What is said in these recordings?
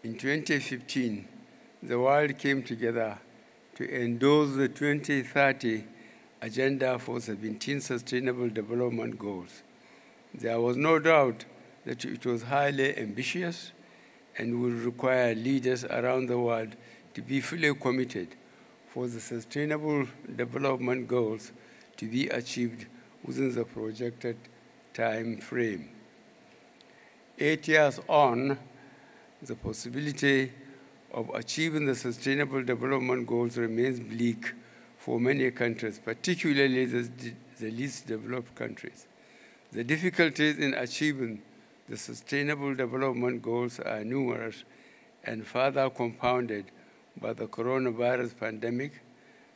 In 2015, the world came together to endorse the 2030 Agenda for 17 Sustainable Development Goals. There was no doubt that it was highly ambitious and would require leaders around the world to be fully committed for the Sustainable Development Goals to be achieved within the projected time frame. 8 years on, the possibility of achieving the Sustainable Development Goals remains bleak for many countries, particularly the least developed countries. The difficulties in achieving the Sustainable Development Goals are numerous and further compounded by the coronavirus pandemic,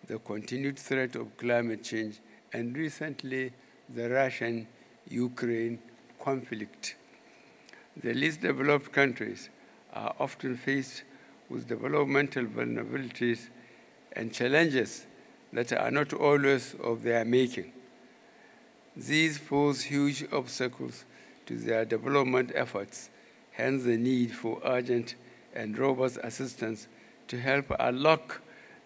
the continued threat of climate change, and recently the Russian-Ukraine conflict. The least developed countries are often faced with developmental vulnerabilities and challenges that are not always of their making. These pose huge obstacles to their development efforts, hence the need for urgent and robust assistance to help unlock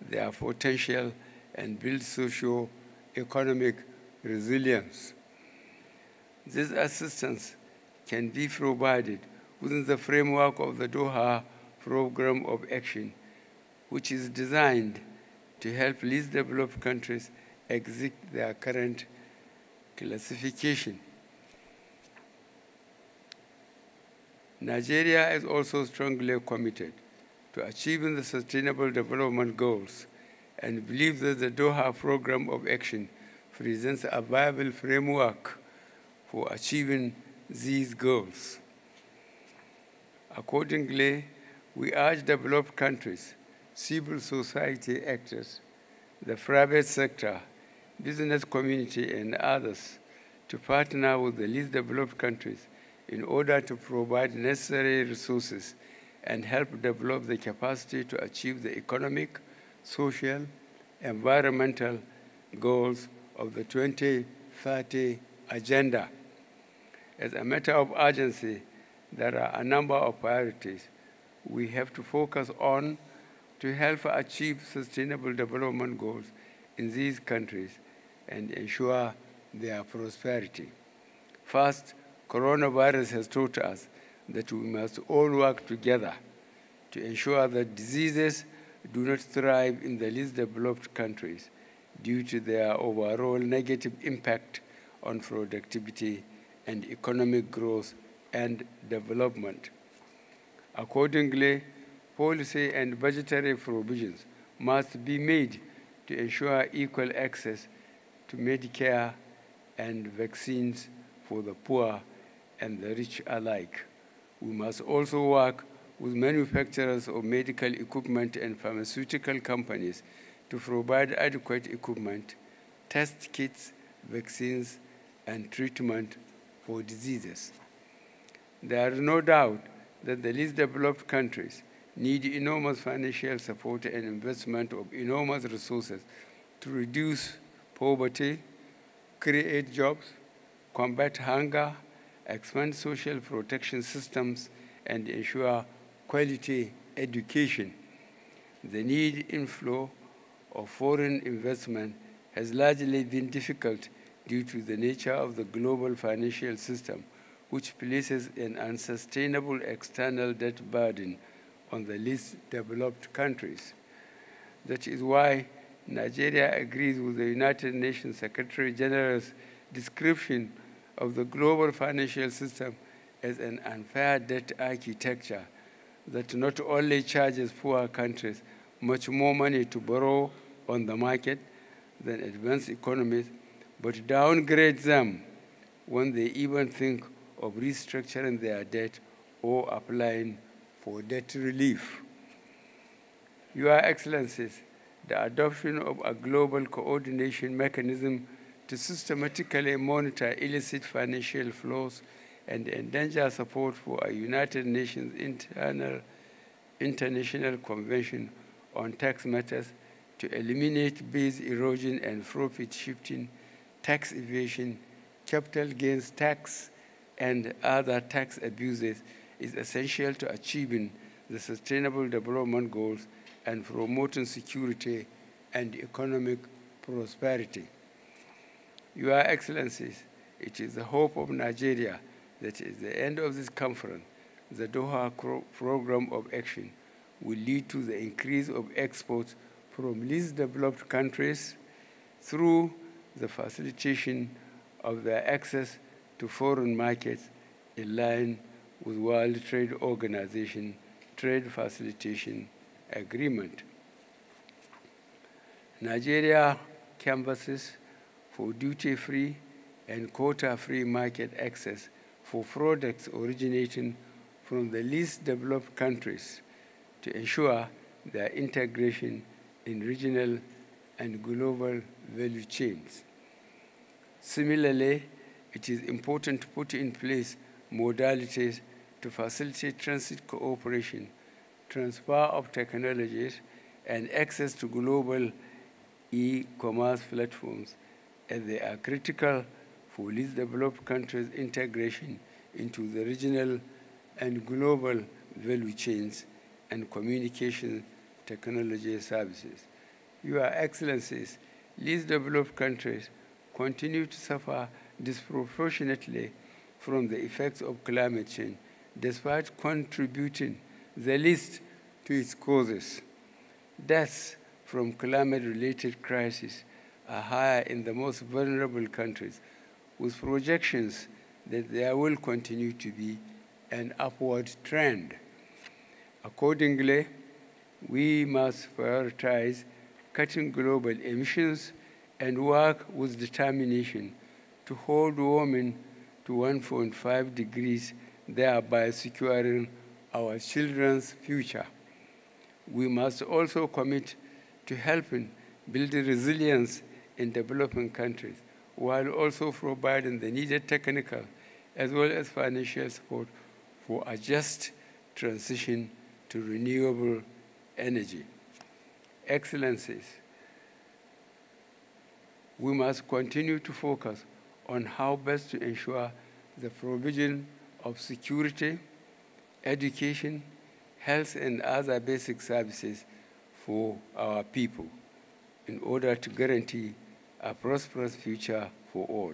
their potential and build socio-economic resilience. This assistance can be provided within the framework of the Doha Program of Action, which is designed to help least developed countries exit their current classification. Nigeria is also strongly committed to achieving the Sustainable Development Goals and believes that the Doha Program of Action presents a viable framework for achieving these goals. Accordingly, we urge developed countries, civil society actors, the private sector, business community, and others to partner with the least developed countries in order to provide necessary resources and help develop the capacity to achieve the economic, social, environmental goals of the 2030 Agenda. As a matter of urgency, there are a number of priorities we have to focus on to help achieve sustainable development goals in these countries and ensure their prosperity. First, coronavirus has taught us that we must all work together to ensure that diseases do not thrive in the least developed countries due to their overall negative impact on productivity and economic growth and development. Accordingly, policy and budgetary provisions must be made to ensure equal access to Medicare and vaccines for the poor and the rich alike. We must also work with manufacturers of medical equipment and pharmaceutical companies to provide adequate equipment, test kits, vaccines, and treatment for diseases. There is no doubt that the least developed countries need enormous financial support and investment of enormous resources to reduce poverty, create jobs, combat hunger, expand social protection systems, and ensure quality education. The need inflow of foreign investment has largely been difficult due to the nature of the global financial system, which places an unsustainable external debt burden on the least developed countries. That is why Nigeria agrees with the United Nations Secretary General's description of the global financial system as an unfair debt architecture that not only charges poor countries much more money to borrow on the market than advanced economies, but downgrades them when they even think of restructuring their debt or applying for debt relief. Your Excellencies, the adoption of a global coordination mechanism to systematically monitor illicit financial flows and endanger support for a United Nations International Convention on Tax Matters to eliminate base erosion and profit shifting, tax evasion, capital gains tax, and other tax abuses is essential to achieving the Sustainable Development Goals and promoting security and economic prosperity. Your Excellencies, it is the hope of Nigeria that at the end of this conference, the Doha Program of Action will lead to the increase of exports from least developed countries through the facilitation of their access to foreign markets in line with World Trade Organization Trade Facilitation Agreement. Nigeria canvasses for duty-free and quota-free market access for products originating from the least developed countries to ensure their integration in regional and global value chains. Similarly, it is important to put in place modalities to facilitate transit cooperation, transfer of technologies, and access to global e-commerce platforms, as they are critical for least developed countries' integration into the regional and global value chains and communication technology services. Your Excellencies, least developed countries continue to suffer disproportionately from the effects of climate change, despite contributing the least to its causes. Deaths from climate-related crises are higher in the most vulnerable countries, with projections that there will continue to be an upward trend. Accordingly, we must prioritize cutting global emissions and work with determination to hold warming to 1.5 degrees, thereby securing our children's future. We must also commit to helping build resilience in developing countries, while also providing the needed technical as well as financial support for a just transition to renewable energy. Excellencies, we must continue to focus on how best to ensure the provision of security, education, health, and other basic services for our people in order to guarantee a prosperous future for all.